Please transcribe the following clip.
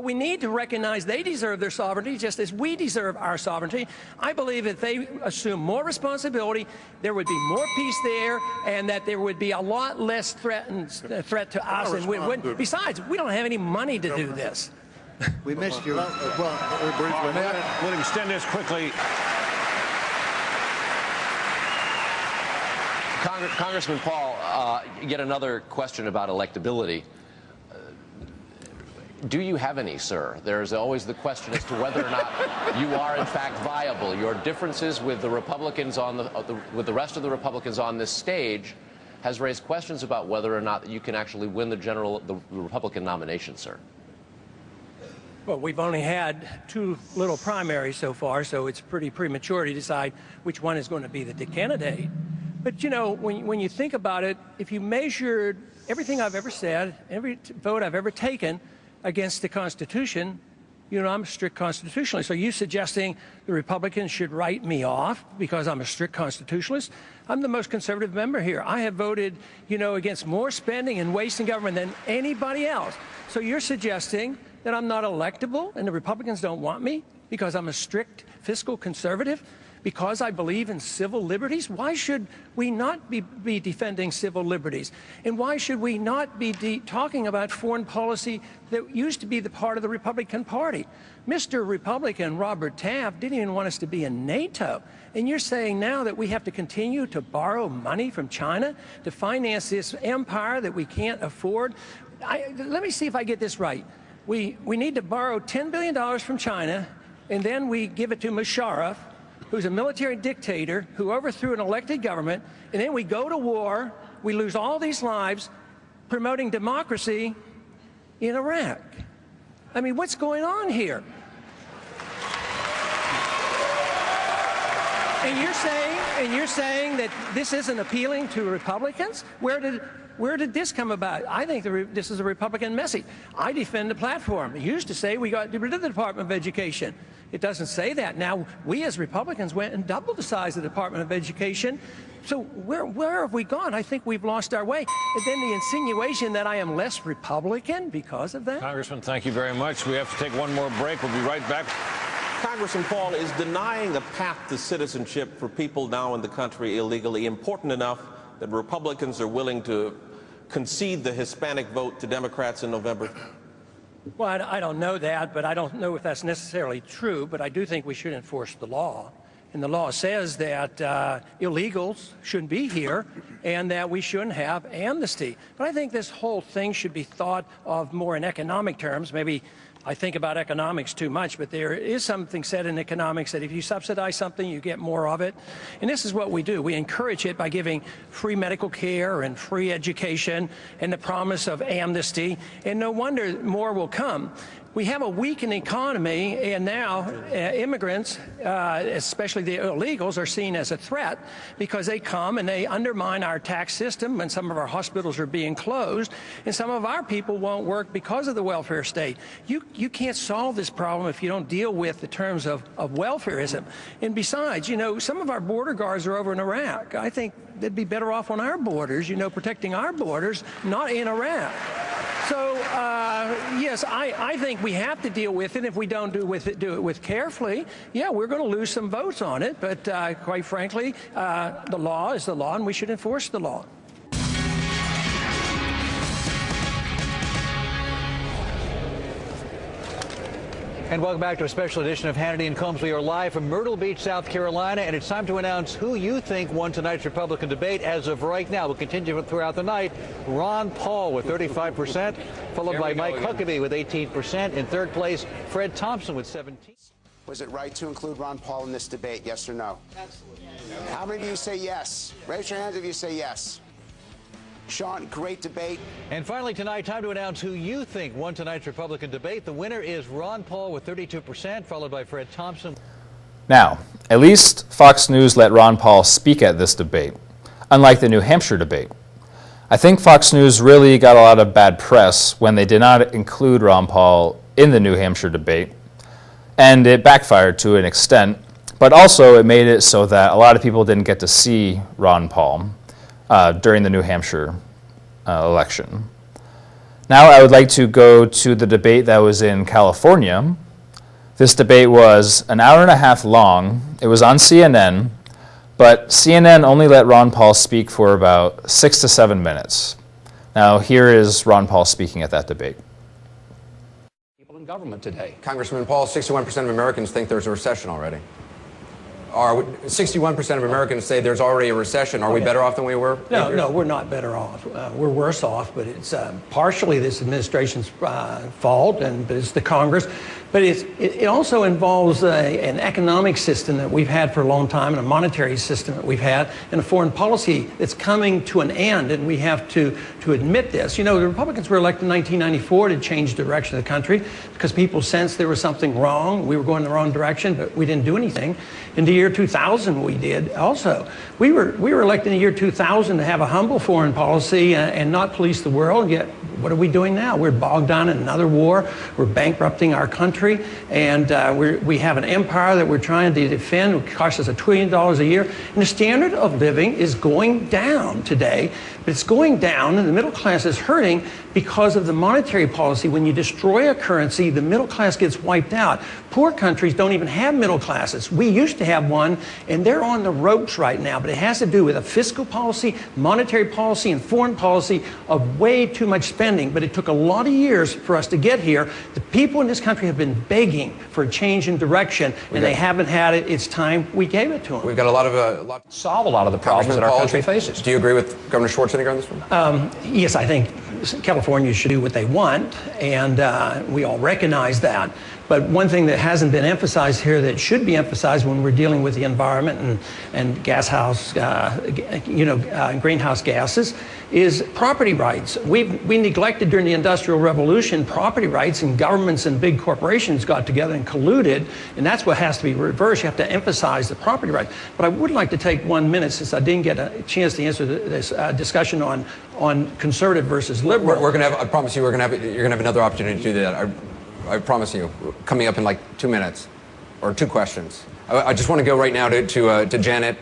We need to recognize they deserve their sovereignty just as we deserve our sovereignty. I believe if they assume more responsibility, there would be more peace there, and that there would be a lot less threat to us. And besides, we don't have any money to do this. We missed you. We'll extend this quickly. Congressman Paul, yet another question about electability. Do you have any, sir? There's always the question as to whether or not you are in fact viable. Your differences with the Republicans with the rest of the Republicans on this stage has raised questions about whether or not you can actually win the Republican nomination, sir. Well, we've only had 2 little primaries so far, so it's pretty premature to decide which one is going to be the candidate. But, you know, when you think about it, if you measured everything I've ever said, every vote I've ever taken against the Constitution, you know, I'm a strict constitutionalist. Are you suggesting the Republicans should write me off because I'm a strict constitutionalist? I'm the most conservative member here. I have voted, you know, against more spending and waste in government than anybody else. So you're suggesting that I'm not electable and the Republicans don't want me because I'm a strict fiscal conservative? Because I believe in civil liberties? Why should we not be defending civil liberties? And why should we not be talking about foreign policy that used to be the part of the Republican Party? Mr. Republican Robert Taft didn't even want us to be in NATO. And you're saying now that we have to continue to borrow money from China to finance this empire that we can't afford? Let me see if I get this right. We need to borrow $10 billion from China, and then we give it to Musharraf, who's a military dictator who overthrew an elected government, and then we go to war, we lose all these lives promoting democracy in Iraq. I mean, what's going on here? And you're saying that this isn't appealing to Republicans? Where did this come about? I think this is a Republican message. I defend the platform. It used to say we got rid of the Department of Education. It doesn't say that. Now, we as Republicans went and doubled the size of the Department of Education. So where have we gone? I think we've lost our way. And then the insinuation that I am less Republican because of that? Congressman, thank you very much. We have to take one more break. We'll be right back. Congressman Paul, is denying a path to citizenship for people now in the country illegally important enough that Republicans are willing to concede the Hispanic vote to Democrats in November? Well, I don't know that, but I don't know if that's necessarily true, but I do think we should enforce the law. And the law says that illegals shouldn't be here and that we shouldn't have amnesty. But I think this whole thing should be thought of more in economic terms. Maybe I think about economics too much, but there is something said in economics that if you subsidize something, you get more of it. And this is what we do. We encourage it by giving free medical care and free education and the promise of amnesty. And no wonder more will come. We have a weakened economy, and now immigrants, especially the illegals, are seen as a threat because they come and they undermine our tax system, and some of our hospitals are being closed, and some of our people won't work because of the welfare state. You can't solve this problem if you don't deal with the terms of welfareism. And besides, you know, some of our border guards are over in Iraq. I think they'd be better off on our borders, you know, protecting our borders, not in Iraq. So, yes, I think we have to deal with it. If we don't do it with carefully, yeah, we're going to lose some votes on it. But quite frankly, the law is the law, and we should enforce the law. And welcome back to a special edition of Hannity and Combs. We are live from Myrtle Beach, South Carolina, and it's time to announce who you think won tonight's Republican debate as of right now. We'll continue throughout the night. Ron Paul with 35%, followed by Mike Huckabee with 18%. In third place, Fred Thompson with 17%. Was it right to include Ron Paul in this debate, yes or no? Absolutely. How many of you say yes? Raise your hands if you say yes. Sean, great debate. And finally tonight, time to announce who you think won tonight's Republican debate. The winner is Ron Paul with 32%, followed by Fred Thompson. Now, at least Fox News let Ron Paul speak at this debate, unlike the New Hampshire debate. I think Fox News really got a lot of bad press when they did not include Ron Paul in the New Hampshire debate, and it backfired to an extent, but also it made it so that a lot of people didn't get to see Ron Paul during the New Hampshire election. Now I would like to go to the debate that was in California. This debate was an hour and a half long. It was on CNN, but CNN only let Ron Paul speak for about 6 to 7 minutes. Now here is Ron Paul speaking at that debate. People in government today. Congressman Paul, 61% of Americans think there's a recession already. 61% of Americans say there's already a recession. Are we better off than we were? No, we're not better off. We're worse off, but it's partially this administration's fault, but it's the Congress. But it also involves an economic system that we've had for a long time, and a monetary system that we've had, and a foreign policy that's coming to an end, and we have to admit this. You know, the Republicans were elected in 1994 to change the direction of the country because people sensed there was something wrong. We were going the wrong direction, but we didn't do anything. In the year 2000, we did also. We were elected in the year 2000 to have a humble foreign policy and not police the world, yet what are we doing now? We're bogged down in another war. We're bankrupting our country, and we have an empire that we're trying to defend. It costs us $1 trillion a year, and the standard of living is going down today. But it's going down, and the middle class is hurting because of the monetary policy. When you destroy a currency, the middle class gets wiped out. Poor countries don't even have middle classes. We used to have one, and they're on the ropes right now. But it has to do with a fiscal policy, monetary policy, and foreign policy of way too much spending. But it took a lot of years for us to get here. The people in this country have been begging for a change in direction, and they haven't had it. It's time we gave it to them. We've got a lot of solve a lot of the problems that our country faces. Do you agree with Governor Schwarzenegger on this one? Yes, I think California should do what they want, and we all recognize that. But one thing that hasn't been emphasized here that should be emphasized when we're dealing with the environment and greenhouse gases is property rights. We neglected during the Industrial Revolution property rights, and governments and big corporations got together and colluded, and that's what has to be reversed. You have to emphasize the property rights. But I would like to take 1 minute, since I didn't get a chance to answer this discussion on conservative versus liberal. We're going to have, I promise you, you're going to have another opportunity to do that. I promise you, coming up in like 2 minutes, or 2 questions. I just want to go right now to Janet.